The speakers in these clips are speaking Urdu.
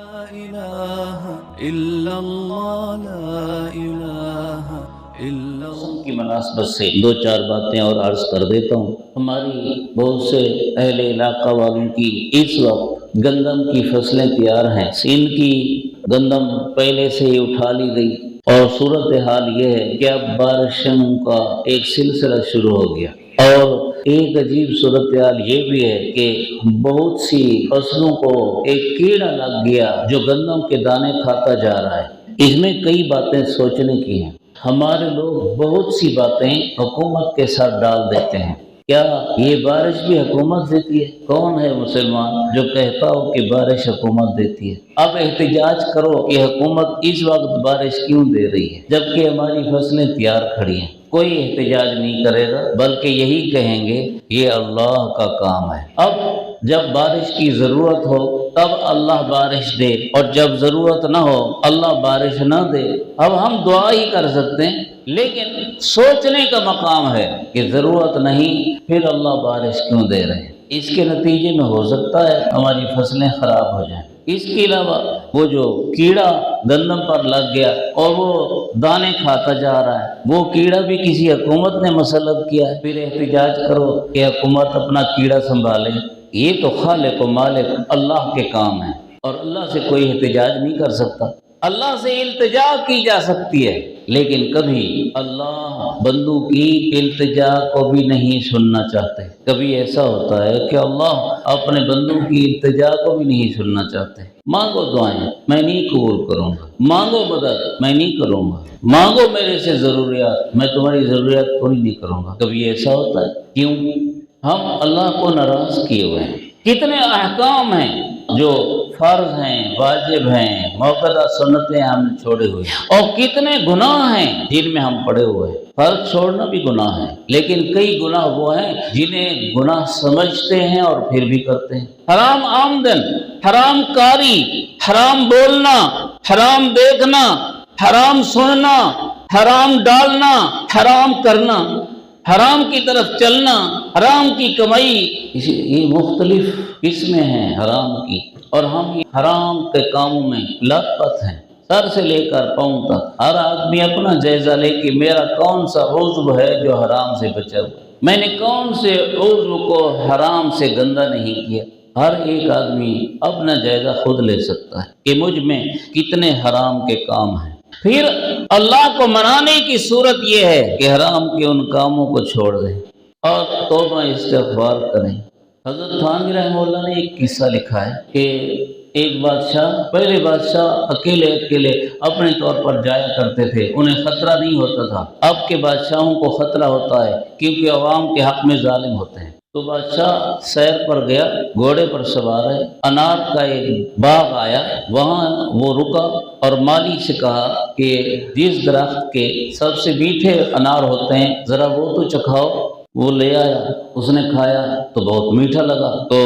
کی مناسبت سے دو چار باتیں اور عرض کر دیتا ہوں۔ ہماری بہت سے اہل علاقہ والوں کی اس وقت گندم کی فصلیں تیار ہیں، ان کی گندم پہلے سے ہی اٹھا لی گئی، اور صورتحال یہ ہے کہ اب بارشوں کا ایک سلسلہ شروع ہو گیا، اور ایک عجیب صورتحال یہ بھی ہے کہ بہت سی فصلوں کو ایک کیڑا لگ گیا جو گندم کے دانے کھاتا جا رہا ہے۔ اس میں کئی باتیں سوچنے کی ہیں۔ ہمارے لوگ بہت سی باتیں حکومت کے ساتھ ڈال دیتے ہیں۔ کیا یہ بارش بھی حکومت دیتی ہے؟ کون ہے مسلمان جو کہتا ہو کہ بارش حکومت دیتی ہے؟ اب احتجاج کرو کہ حکومت اس وقت بارش کیوں دے رہی ہے جبکہ ہماری فصلیں تیار کھڑی ہیں؟ کوئی احتجاج نہیں کرے گا، بلکہ یہی کہیں گے یہ اللہ کا کام ہے۔ اب جب بارش کی ضرورت ہو تب اللہ بارش دے، اور جب ضرورت نہ ہو اللہ بارش نہ دے۔ اب ہم دعا ہی کر سکتے ہیں، لیکن سوچنے کا مقام ہے کہ ضرورت نہیں پھر اللہ بارش کیوں دے رہے ہیں۔ اس کے نتیجے میں ہو سکتا ہے ہماری فصلیں خراب ہو جائیں۔ اس کے علاوہ وہ جو کیڑا گندم پر لگ گیا اور وہ دانے کھاتا جا رہا ہے، وہ کیڑا بھی کسی حکومت نے مسلط کیا ہے۔ پھر احتجاج کرو کہ حکومت اپنا کیڑا سنبھالے۔ یہ تو خالق و مالک اللہ کے کام ہے، اور اللہ سے کوئی احتجاج نہیں کر سکتا۔ اللہ سے التجا کی جا سکتی ہے، لیکن کبھی اللہ بندوں کی التجا کو بھی نہیں سننا چاہتے۔ کبھی ایسا ہوتا ہے کہ اللہ اپنے بندوں کی التجا کو بھی نہیں سننا چاہتے۔ مانگو دعائیں، میں نہیں قبول کروں گا۔ مانگو مدد، میں نہیں کروں گا۔ مانگو میرے سے ضروریات، میں تمہاری ضروریات پوری نہیں کروں گا۔ کبھی ایسا ہوتا ہے۔ کیوں؟ ہم اللہ کو ناراض کیے ہوئے ہیں۔ کتنے احکام ہیں جو فرض ہیں، واجب ہیں، موقدہ سنتیں ہم نے چھوڑے ہوئے ہیں، اور کتنے گناہ ہیں جن میں ہم پڑے ہوئے ہیں۔ فرض چھوڑنا بھی گناہ ہے، لیکن کئی گناہ وہ ہیں جنہیں گناہ سمجھتے ہیں اور پھر بھی کرتے ہیں۔ حرام آمدن، حرام کاری، حرام بولنا، حرام دیکھنا، حرام سننا، حرام ڈالنا، حرام کرنا، حرام کی طرف چلنا، حرام کی کمائی، یہ مختلف قسمیں ہیں حرام کی، اور ہم حرام کے کاموں میں لت پت ہیں۔ سر سے لے کر پاؤں تک ہر آدمی اپنا جائزہ لے کہ میرا کون سا عضو ہے جو حرام سے بچا ہوا، میں نے کون سے عضو کو حرام سے گندا نہیں کیا۔ ہر ایک آدمی اپنا جائزہ خود لے سکتا ہے کہ مجھ میں کتنے حرام کے کام ہیں۔ پھر اللہ کو منانے کی صورت یہ ہے کہ حرام کے ان کاموں کو چھوڑ دیں اور توبہ استغفار کریں۔ حضرت تھانوی رحمہ اللہ نے ایک قصہ لکھا ہے کہ ایک بادشاح، پہلے بادشاہ اکیلے اپنے طور پر جایا کرتے تھے، انہیں خطرہ نہیں ہوتا تھا۔ اب کے بادشاہوں کو خطرہ ہوتا ہے کیونکہ عوام کے حق میں ظالم ہوتے ہیں۔ تو بادشاہ سیر پر گیا، گھوڑے پر سوار ہے، انار کا ایک باغ آیا، وہاں وہ رکا اور مالی سے کہا کہ جس درخت کے سب سے میٹھے انار ہوتے ہیں ذرا وہ تو چکھاؤ۔ وہ لے آیا، اس نے کھایا تو بہت میٹھا لگا، تو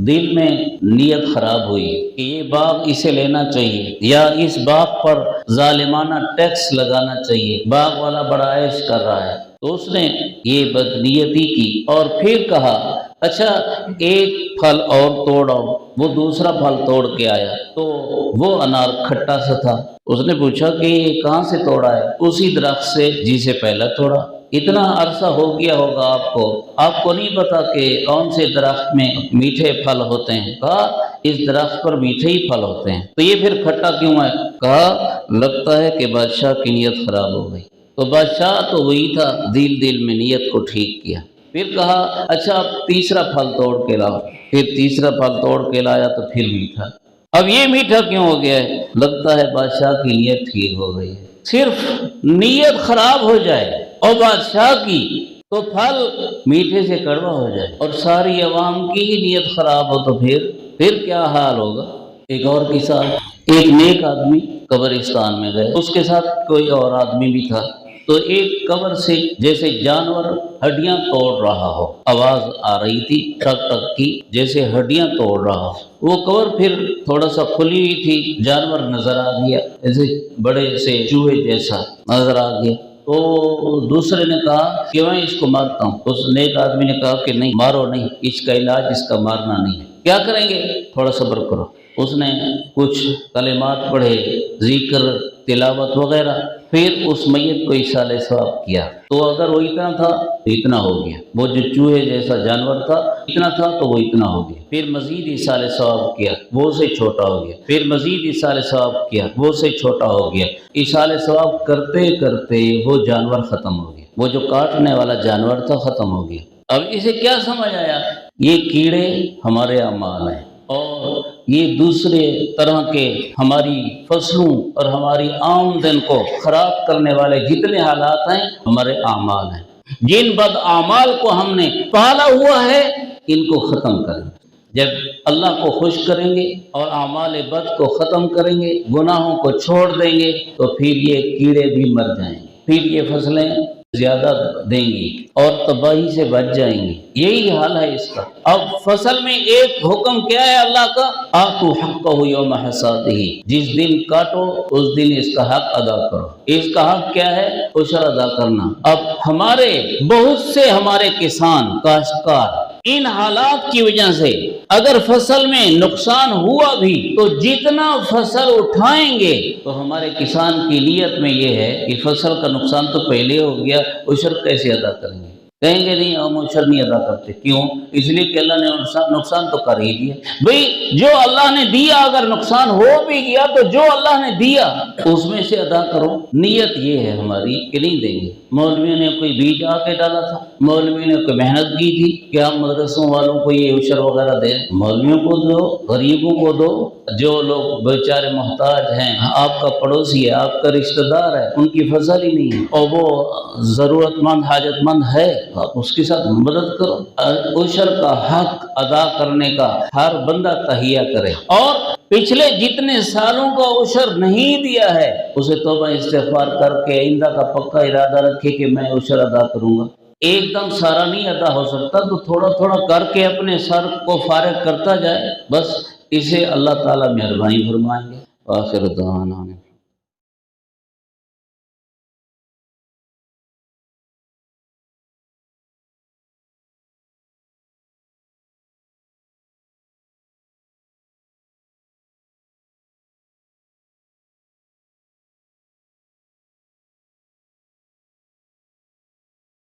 دل میں نیت خراب ہوئی کہ یہ باغ اسے لینا چاہیے یا اس باغ پر ظالمانہ ٹیکس لگانا چاہیے، باغ والا بڑا عیش کر رہا ہے۔ تو اس نے یہ بدنیتی کی اور پھر کہا اچھا ایک پھل اور توڑو۔ وہ دوسرا پھل توڑ کے آیا تو وہ انار کھٹا سا تھا۔ اس نے پوچھا کہ یہ کہاں سے توڑا ہے؟ اسی درخت سے جسے پہلا توڑا۔ اتنا عرصہ ہو گیا ہوگا آپ کو نہیں پتا کہ کون سے درخت میں میٹھے پھل ہوتے ہیں؟ کہا اس درخت پر میٹھے ہی پھل ہوتے ہیں، تو یہ پھر کھٹا کیوں ہے؟ کہا لگتا ہے کہ بادشاہ کی نیت خراب ہو گئی۔ تو بادشاہ تو وہی تھا، دل میں نیت کو ٹھیک کیا۔ پھر کہا اچھا اب تیسرا پھل توڑ کے لاؤ۔ پھر تیسرا پھل توڑ کے لایا تو پھر میٹھا۔ اب یہ میٹھا کیوں ہو گیا ہے؟ لگتا ہے بادشاہ کی نیت ٹھیک ہو گئی ہے۔ صرف نیت خراب ہو جائے اور بادشاہ کی تو پھل میٹھے سے کڑوا ہو جائے، اور ساری عوام کی ہی نیت خراب ہو تو پھر کیا حال ہوگا؟ ایک اور قصہ، ایک نیک آدمی قبرستان میں گئے، اس کے ساتھ کوئی اور آدمی بھی تھا۔ تو ایک قبر سے جیسے جانور ہڈیاں توڑ رہا ہو، آواز آ رہی تھی ٹک ٹک کی، جیسے ہڈیاں توڑ رہا ہو۔ وہ قبر پھر تھوڑا سا کھلی ہوئی تھی، جانور نظر آ گیا، ایسے بڑے سے چوہے جیسا نظر آ گیا۔ تو دوسرے نے کہا کہ میں اس کو مارتا ہوں۔ اس نیک آدمی نے کہا کہ نہیں، مارو نہیں، اس کا علاج اس کا مارنا نہیں ہے۔ کیا کریں گے؟ تھوڑا صبر کرو۔ اس نے کچھ کلمات پڑھے، ذکر، تلاوت وغیرہ، پھر اس میت کو ایصال ثواب کیا، تو اگر وہ اتنا تھا تو اتنا ہو گیا، وہ جو چوہے جیسا جانور تھا اتنا تھا تو وہ اتنا ہو گیا، پھر مزید ایصال ثواب کیا، وہ سے چھوٹا ہو گیا، پھر مزید ایصال ثواب کیا، وہ سے چھوٹا ہو گیا، ایصال ثواب کرتے کرتے وہ جانور ختم ہو گیا، وہ جو کاٹنے والا جانور تھا ختم ہو گیا۔ اب اسے کیا سمجھ آیا؟ یہ کیڑے ہمارے اعمال ہیں، اور یہ دوسرے طرح کے ہماری فصلوں اور ہماری آمدن کو خراب کرنے والے جتنے حالات ہیں ہمارے اعمال ہیں۔ جن بد اعمال کو ہم نے پالا ہوا ہے ان کو ختم کریں۔ جب اللہ کو خوش کریں گے اور اعمال بد کو ختم کریں گے، گناہوں کو چھوڑ دیں گے، تو پھر یہ کیڑے بھی مر جائیں گے، پھر یہ فصلیں زیادہ دیں گی اور تباہی سے بچ جائیں گی۔ یہی حال ہے اس کا۔ اب فصل میں ایک حکم کیا ہے اللہ کا؟ آتوا حقہ یوم حصادہ، جس دن کاٹو اس دن اس کا حق ادا کرو۔ اس کا حق کیا ہے؟ عشر ادا کرنا۔ اب ہمارے بہت سے ہمارے کسان، کاشتکار، ان حالات کی وجہ سے اگر فصل میں نقصان ہوا بھی تو جتنا فصل اٹھائیں گے تو ہمارے کسان کی نیت میں یہ ہے کہ فصل کا نقصان تو پہلے ہو گیا، عشر کیسے ادا کریں گے؟ کہیں گے نہیں ہم عشر نہیں ادا کرتے۔ کیوں؟ اس لیے کہ اللہ نے نقصان تو کر ہی دیا۔ بھئی جو اللہ نے دیا اگر نقصان ہو بھی گیا تو جو اللہ نے دیا اس میں سے ادا کرو۔ نیت یہ ہے ہماری کہ نہیں دیں گے۔ مولوی نے کوئی بیج آ کے ڈالا تھا، مولوی نے کوئی محنت کی تھی کہ ہم مدرسوں والوں کو یہ عشر وغیرہ دیں، مولویوں کو دو، غریبوں کو دو، جو لوگ بیچارے محتاج ہیں، آپ کا پڑوسی ہے، آپ کا رشتہ دار ہے، ان کی فصل ہی نہیں ہے اور وہ ضرورت مند حاجت مند ہے، آپ اس کے ساتھ مدد کرو۔ عشر کا حق ادا کرنے کا ہر بندہ تہیہ کرے، اور پچھلے جتنے سالوں کا عشر نہیں دیا ہے اسے توبہ استغفار کر کے آئندہ کا پکا ارادہ رکھے کہ میں عشر ادا کروں گا۔ ایک دم سارا نہیں ادا ہو سکتا تو تھوڑا تھوڑا کر کے اپنے سر کو فارغ کرتا جائے، بس اسے اللہ تعالیٰ مہربانی فرمائیں گے۔ آخر دعوانا